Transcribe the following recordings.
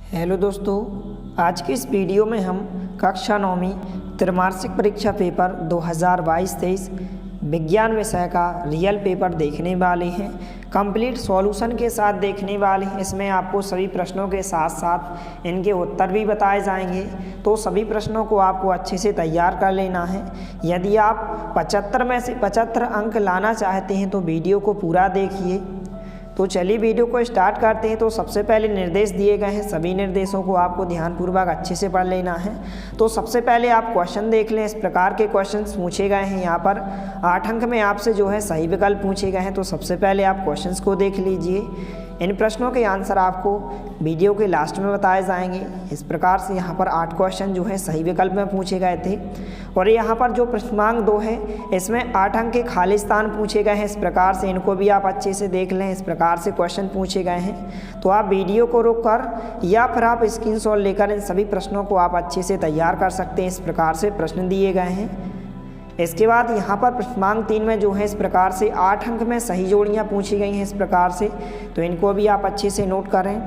Hello दोस्तों, आज की इस वीडियो में हम कक्षा 9वीं त्रैमासिक परीक्षा पेपर 2022-23 विज्ञान विषय का रियल पेपर देखने वाले हैं। कंप्लीट सॉल्यूशन के साथ देखने वाले हैं। इसमें आपको सभी प्रश्नों के साथ साथ इनके उत्तर भी बताए जाएंगे, तो सभी प्रश्नों को आपको अच्छे से तैयार कर लेना है। यदि आप 75 में से 75 अंक लाना चाहते हैं तो वीडियो को पूरा देखिए। तो चलिए वीडियो को स्टार्ट करते हैं। तो सबसे पहले निर्देश दिए गए हैं, सभी निर्देशों को आपको ध्यानपूर्वक अच्छे से पढ़ लेना है। तो सबसे पहले आप क्वेश्चन देख लें। इस प्रकार के क्वेश्चन पूछे गए हैं। यहाँ पर 8 अंक में आपसे जो है सही विकल्प पूछे गए हैं। तो सबसे पहले आप क्वेश्चंस को देख लीजिए। इन प्रश्नों के आंसर आपको वीडियो के लास्ट में बताए जाएंगे। इस प्रकार से यहाँ पर 8 क्वेश्चन जो है सही विकल्प में पूछे गए थे। और यहाँ पर जो प्रश्नांक 2 है, इसमें 8 अंक के खाली स्थान पूछे गए हैं। इस प्रकार से इनको भी आप अच्छे से देख लें। इस प्रकार से क्वेश्चन पूछे गए हैं। तो आप वीडियो को रोककर या फिर आप स्क्रीनशॉट लेकर इन सभी प्रश्नों को आप अच्छे से तैयार कर सकते हैं। इस प्रकार से प्रश्न दिए गए हैं। इसके बाद यहाँ पर प्रश्नांक 3 में जो है इस प्रकार से 8 अंक में सही जोड़ियाँ पूछी गई हैं। इस प्रकार से तो इनको भी आप अच्छे से नोट करें।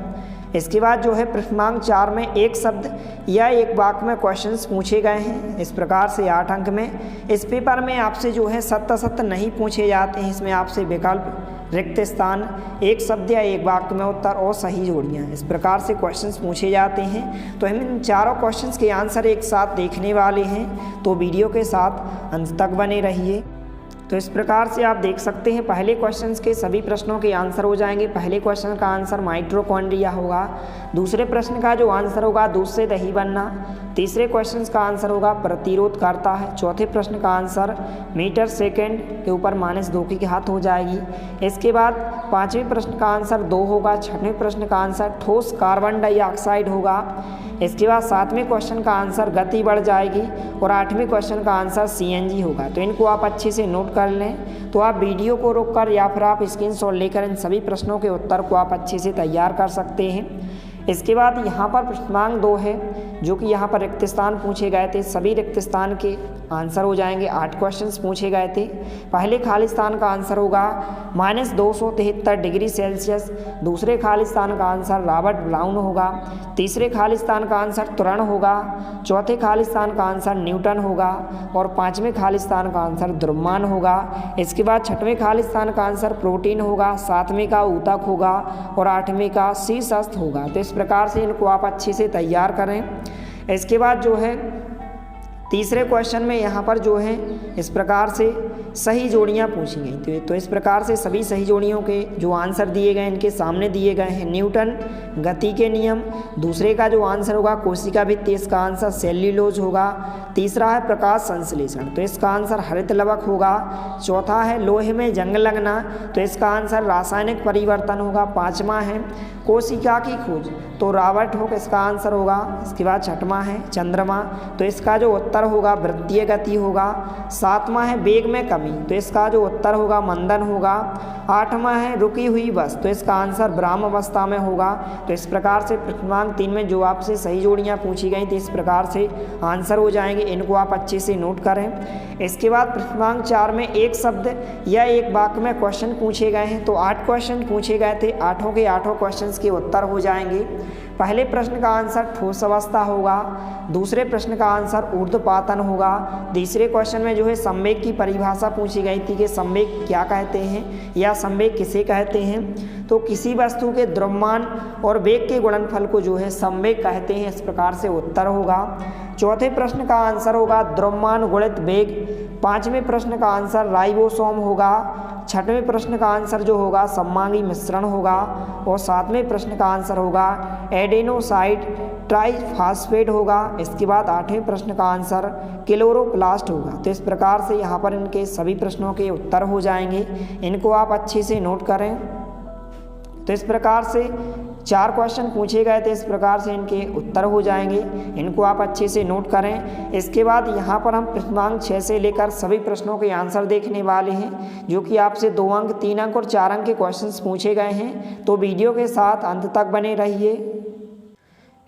इसके बाद जो है प्रश्नांक 4 में एक शब्द या एक वाक्य में क्वेश्चंस पूछे गए हैं। इस प्रकार से 8 अंक में इस पेपर में आपसे जो है सत्य नहीं पूछे जाते हैं। इसमें आपसे विकल्प, रिक्त स्थान, एक शब्द या एक वाक्य में उत्तर और सही जोड़ियाँ, इस प्रकार से क्वेश्चंस पूछे जाते हैं। तो हम इन चारों क्वेश्चंस के आंसर एक साथ देखने वाले हैं। तो वीडियो के साथ अंत तक बने रहिए। तो इस प्रकार से आप देख सकते हैं पहले क्वेश्चंस के सभी प्रश्नों के आंसर हो जाएंगे। पहले क्वेश्चन का आंसर माइटोकॉन्ड्रिया होगा। दूसरे प्रश्न का जो आंसर होगा दूध से दही बनना। तीसरे क्वेश्चन का आंसर होगा प्रतिरोध करता है। चौथे प्रश्न का आंसर मीटर सेकेंड के ऊपर -2 की घात हो जाएगी। इसके बाद 5वें प्रश्न का आंसर 2 होगा। 6वें प्रश्न का आंसर ठोस कार्बन डाइऑक्साइड होगा। इसके बाद 7वें क्वेश्चन का आंसर गति बढ़ जाएगी। और 8वें क्वेश्चन का आंसर CNG होगा। तो इनको आप अच्छे से नोट कर लें। तो आप वीडियो को रोककर या फिर आप स्क्रीनशॉट लेकर इन सभी प्रश्नों के उत्तर को आप अच्छे से तैयार कर सकते हैं। इसके बाद यहाँ पर प्रश्नांक 2 है, जो कि यहाँ पर रिक्त स्थान पूछे गए थे। सभी रिक्त स्थान के आंसर हो जाएंगे। 8 क्वेश्चंस पूछे गए थे। पहले खाली स्थान का आंसर होगा -273 डिग्री सेल्सियस। दूसरे खाली स्थान का आंसर रॉबर्ट ब्राउन होगा। तीसरे खाली स्थान का आंसर तुरण होगा। चौथे खाली स्थान का आंसर न्यूटन होगा। और 5वें खाली स्थान का आंसर द्रव्यमान होगा। इसके बाद 6वें खाली स्थान का आंसर प्रोटीन होगा। 7वें का ऊतक होगा। और 8वें का शीर्षस्थ होगा। तो इस प्रकार से इनको आप अच्छे से तैयार करें। इसके बाद जो है तीसरे क्वेश्चन में यहाँ पर जो है इस प्रकार से सही जोड़ियाँ पूछी गई थी। तो इस प्रकार से सभी सही जोड़ियों के जो आंसर दिए गए इनके सामने दिए गए हैं। न्यूटन गति के नियम। दूसरे का जो आंसर होगा कोशिका भित्ति, इसका आंसर सेल्यूलोज होगा। तीसरा है प्रकाश संश्लेषण, तो इसका आंसर हरित लवक होगा। चौथा है लोहे में जंग लगना, तो इसका आंसर रासायनिक परिवर्तन होगा। 5वां है कोशिका की खोज, तो रॉबर्ट हुक इसका आंसर होगा। इसके बाद 6वां है चंद्रमा, तो इसका जो उत्तर होगा वृत्तीय गति होगा। 7वां है वेग में कमी, तो इसका जो उत्तर होगा मंदन होगा। 8वां है रुकी हुई बस, तो इसका आंसर ब्रह्म अवस्था में होगा। तो इस प्रकार से प्रश्नांक 3 में जो आपसे सही जोड़ियाँ पूछी गई थी इस प्रकार से आंसर हो जाएंगे। इनको आप अच्छे से नोट करें। इसके बाद प्रश्नांक 4 में एक शब्द या एक वाक्य में क्वेश्चन पूछे गए हैं। तो 8 क्वेश्चन पूछे गए थे। 8 के 8 क्वेश्चन के उत्तर हो जाएंगे। पहले प्रश्न का आंसर ठोस अवस्था होगा। दूसरे प्रश्न का आंसर ऊर्ध्वपातन होगा। तीसरे क्वेश्चन में जो है संवेग की परिभाषा पूछी गई थी कि संवेग क्या कहते हैं या संवेग किसे कहते हैं। तो किसी वस्तु के द्रव्यमान और वेग के गुणनफल को जो है संवेग कहते हैं। इस प्रकार से उत्तर होगा। चौथे प्रश्न का आंसर होगा द्रव्यमान गुणित वेग। 5वें प्रश्न का आंसर राइबोसोम होगा। 6वें प्रश्न का आंसर जो होगा सममांगी मिश्रण होगा। और 7वें प्रश्न का आंसर होगा एडेनोसाइड ट्राइफॉस्फेट होगा। इसके बाद 8वें प्रश्न का आंसर क्लोरोप्लास्ट होगा। तो इस प्रकार से यहाँ पर इनके सभी प्रश्नों के उत्तर हो जाएंगे। इनको आप अच्छे से नोट करें। तो इस प्रकार से 4 क्वेश्चन पूछे गए थे। इस प्रकार से इनके उत्तर हो जाएंगे। इनको आप अच्छे से नोट करें। इसके बाद यहाँ पर हम प्रश्नांक 6 से लेकर सभी प्रश्नों के आंसर देखने वाले हैं, जो कि आपसे 2 अंक, 3 अंक और 4 अंक के क्वेश्चंस पूछे गए हैं। तो वीडियो के साथ अंत तक बने रहिए।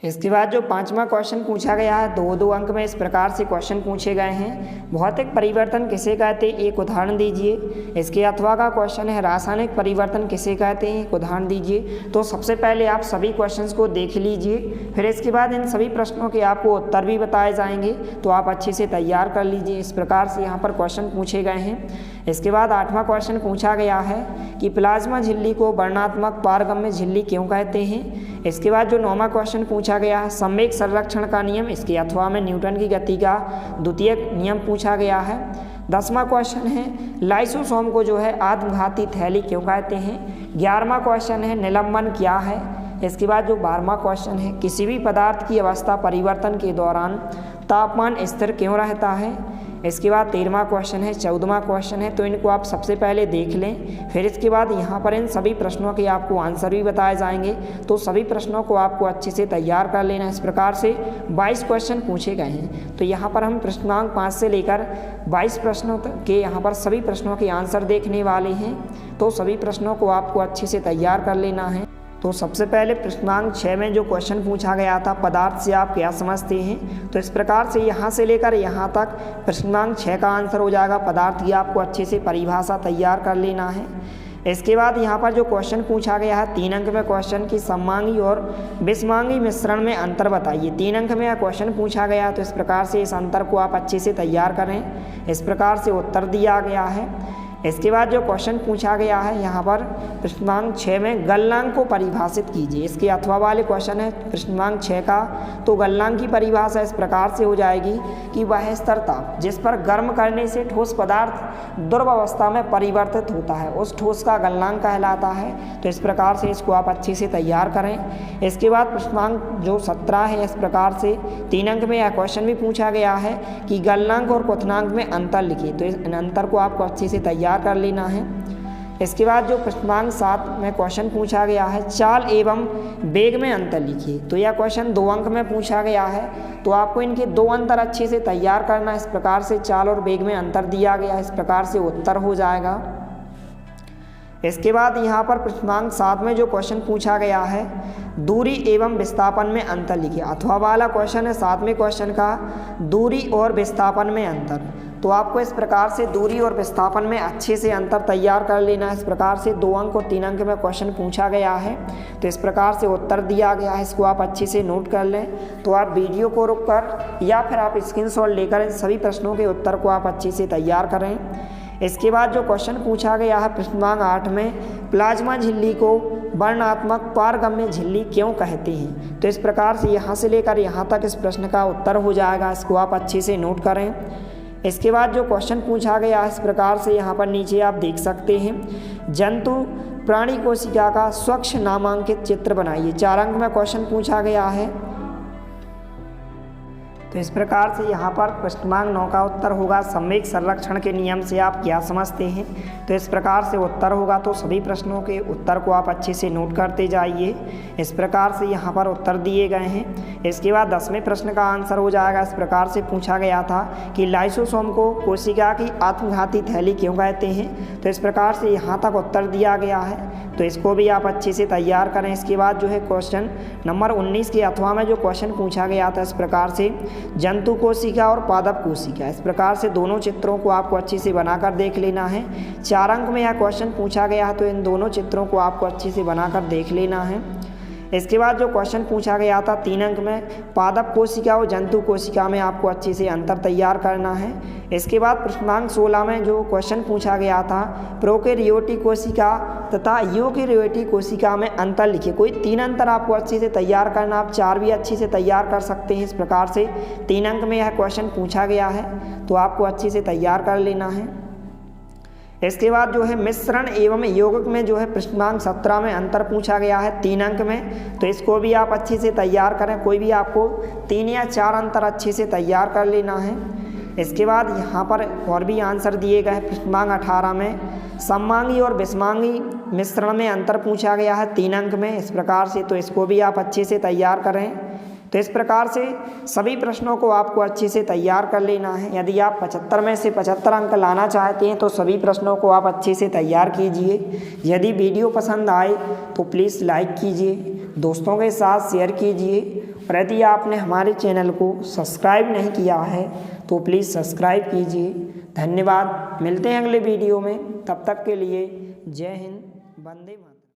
इसके बाद जो 5वां क्वेश्चन पूछा गया है, 2-2 अंक में इस प्रकार से क्वेश्चन पूछे गए हैं। भौतिक परिवर्तन किसे कहते हैं, एक उदाहरण दीजिए। इसके अथवा का क्वेश्चन है, रासायनिक परिवर्तन किसे कहते हैं, एक उदाहरण दीजिए। तो सबसे पहले आप सभी क्वेश्चंस को देख लीजिए, फिर इसके बाद इन सभी प्रश्नों के आपको उत्तर भी बताए जाएंगे, तो आप अच्छे से तैयार कर लीजिए। इस प्रकार से यहाँ पर क्वेश्चन पूछे गए हैं। इसके बाद 8वां क्वेश्चन पूछा गया है कि प्लाज्मा झिल्ली को वर्णात्मक पारगम्य झिल्ली क्यों कहते हैं। इसके बाद जो 9वां क्वेश्चन पूछा गया है, संवेग संरक्षण का नियम, इसके अथवा में न्यूटन की गति का द्वितीय नियम पूछा गया है। 10वां क्वेश्चन है, लाइसोसोम को जो है आत्मघाती थैली क्यों कहते हैं। 11वां क्वेश्चन है, निलंबन क्या है। इसके बाद जो 12वां क्वेश्चन है, किसी भी पदार्थ की अवस्था परिवर्तन के दौरान तापमान स्थिर क्यों रहता है। इसके बाद 13वां क्वेश्चन है, 14वां क्वेश्चन है, तो इनको आप सबसे पहले देख लें, फिर इसके बाद यहाँ पर इन सभी प्रश्नों के आपको आंसर भी बताए जाएंगे, तो सभी प्रश्नों को आपको अच्छे से तैयार कर लेना। इस प्रकार से 22 क्वेश्चन पूछे गए हैं। तो यहाँ पर हम प्रश्नांक 5 से लेकर 22 प्रश्नों तक के यहाँ पर सभी प्रश्नों के आंसर देखने वाले हैं, तो सभी प्रश्नों को आपको अच्छे से तैयार कर लेना है। तो सबसे पहले प्रश्नांक 6 में जो क्वेश्चन पूछा गया था, पदार्थ से आप क्या समझते हैं, तो इस प्रकार से यहाँ से लेकर यहाँ तक प्रश्नांक 6 का आंसर हो जाएगा। पदार्थ की आपको अच्छे से परिभाषा तैयार कर लेना है। इसके बाद यहाँ पर जो क्वेश्चन पूछा गया है 3 अंक में क्वेश्चन की सममांगी और विषमांगी मिश्रण में अंतर बताइए। 3 अंक में यह क्वेश्चन पूछा गया, तो इस प्रकार से इस अंतर को आप अच्छे से तैयार करें। इस प्रकार से उत्तर दिया गया है। इसके बाद जो क्वेश्चन पूछा गया है यहाँ पर प्रश्नांक 6 में गलनांक को परिभाषित कीजिए। इसके अथवा वाले क्वेश्चन है प्रश्नांक 6 का, तो गलनांक की परिभाषा इस प्रकार से हो जाएगी कि वह स्तर ताप जिस पर गर्म करने से ठोस पदार्थ ध्रुव अवस्था में परिवर्तित होता है, उस ठोस का गलनांक कहलाता है। तो इस प्रकार से इसको आप अच्छे से तैयार करें। इसके बाद प्रश्नांक जो 17 है, इस प्रकार से 3 अंक में यह क्वेश्चन भी पूछा गया है कि गलनांक और क्वथनांक में अंतर लिखिए। तो इस अंतर को आपको अच्छे से तैयार कर लेना है। इसके बाद जो प्रश्नांक 7 में क्वेश्चन पूछा गया है, चाल एवं वेग में अंतर लिखिए। तो यह क्वेश्चन 2 अंक में पूछा गया है, तो आपको इनके 2 अंतर अच्छे से तैयार करना। इस प्रकार से चाल और वेग में अंतर दिया गया है, इस प्रकार से उत्तर हो जाएगा। इसके बाद यहाँ पर प्रश्नांक 7 में जो क्वेश्चन पूछा गया है, दूरी एवं विस्थापन में अंतर लिखिए। अथवा वाला क्वेश्चन है 7वें क्वेश्चन का, दूरी और विस्थापन में अंतर। तो आपको इस प्रकार से दूरी और विस्थापन में अच्छे से अंतर तैयार कर लेना है। इस प्रकार से 2 अंक और 3 अंक में क्वेश्चन पूछा गया है, तो इस प्रकार से उत्तर दिया गया है। इसको आप अच्छे से नोट कर लें। तो आप वीडियो को रुककर या फिर आप स्क्रीनशॉट लेकर इन सभी प्रश्नों के उत्तर को आप अच्छे से तैयार करें। इसके बाद जो क्वेश्चन पूछा गया है प्रश्नांक 8 में, प्लाज्मा झिल्ली को वर्णात्मक पारगम्य झिल्ली क्यों कहते हैं। तो इस प्रकार से यहाँ से लेकर यहाँ तक इस प्रश्न का उत्तर हो जाएगा। इसको आप अच्छे से नोट करें। इसके बाद जो क्वेश्चन पूछा गया है, इस प्रकार से यहाँ पर नीचे आप देख सकते हैं, जंतु प्राणी कोशिका का स्वच्छ नामांकित चित्र बनाइए। 4 अंक में क्वेश्चन पूछा गया है। तो इस प्रकार से यहाँ पर प्रश्नांक 9 का उत्तर होगा, संवेग संरक्षण के नियम से आप क्या समझते हैं। तो इस प्रकार से उत्तर होगा। तो सभी प्रश्नों के उत्तर को आप अच्छे से नोट करते जाइए। इस प्रकार से यहाँ पर उत्तर दिए गए हैं। इसके बाद 10वें प्रश्न का आंसर हो जाएगा। इस प्रकार से पूछा गया था कि लाइसोसोम को कोशिका की आत्मघाती थैली क्यों कहते हैं। तो इस प्रकार से यहाँ तक उत्तर दिया गया है, तो इसको भी आप अच्छे से तैयार करें। इसके बाद जो है क्वेश्चन नंबर 19 के अथवा में जो क्वेश्चन पूछा गया था, इस प्रकार से जंतु कोशिका और पादप कोशिका, इस प्रकार से दोनों चित्रों को आपको अच्छे से बनाकर देख लेना है। 4 अंक में यह क्वेश्चन पूछा गया है, तो इन दोनों चित्रों को आपको अच्छे से बनाकर देख लेना है। इसके बाद जो क्वेश्चन पूछा गया था 3 अंक में, पादप कोशिका और जंतु कोशिका में आपको अच्छे से अंतर तैयार करना है। इसके बाद प्रश्नांक 16 में जो क्वेश्चन पूछा गया था, प्रोकैरियोटिक कोशिका तथा यूकैरियोटिक कोशिका में अंतर लिखिए। कोई 3 अंतर आपको अच्छे से तैयार करना, आप 4 भी अच्छे से तैयार कर सकते हैं। इस प्रकार से 3 अंक में यह क्वेश्चन पूछा गया है, तो आपको अच्छे से तैयार कर लेना है। इसके बाद जो है मिश्रण एवं यौगिक में जो है प्रश्नांक 17 में अंतर पूछा गया है 3 अंक में, तो इसको भी आप अच्छे से तैयार करें। कोई भी आपको 3 या 4 अंतर अच्छे से तैयार कर लेना है। इसके बाद यहाँ पर और भी आंसर दिए गए हैं। प्रश्नांक 18 में सममांगी और विषमांगी मिश्रण में अंतर पूछा गया है 3 अंक में, इस प्रकार से, तो इसको भी आप अच्छे से तैयार करें। तो इस प्रकार से सभी प्रश्नों को आपको अच्छे से तैयार कर लेना है। यदि आप 75 में से 75 अंक लाना चाहते हैं, तो सभी प्रश्नों को आप अच्छे से तैयार कीजिए। यदि वीडियो पसंद आए तो प्लीज़ लाइक कीजिए, दोस्तों के साथ शेयर कीजिए पर यदि आपने हमारे चैनल को सब्सक्राइब नहीं किया है तो प्लीज़ सब्सक्राइब कीजिए। धन्यवाद। मिलते हैं अगले वीडियो में, तब तक के लिए जय हिंद, वंदे मातरम।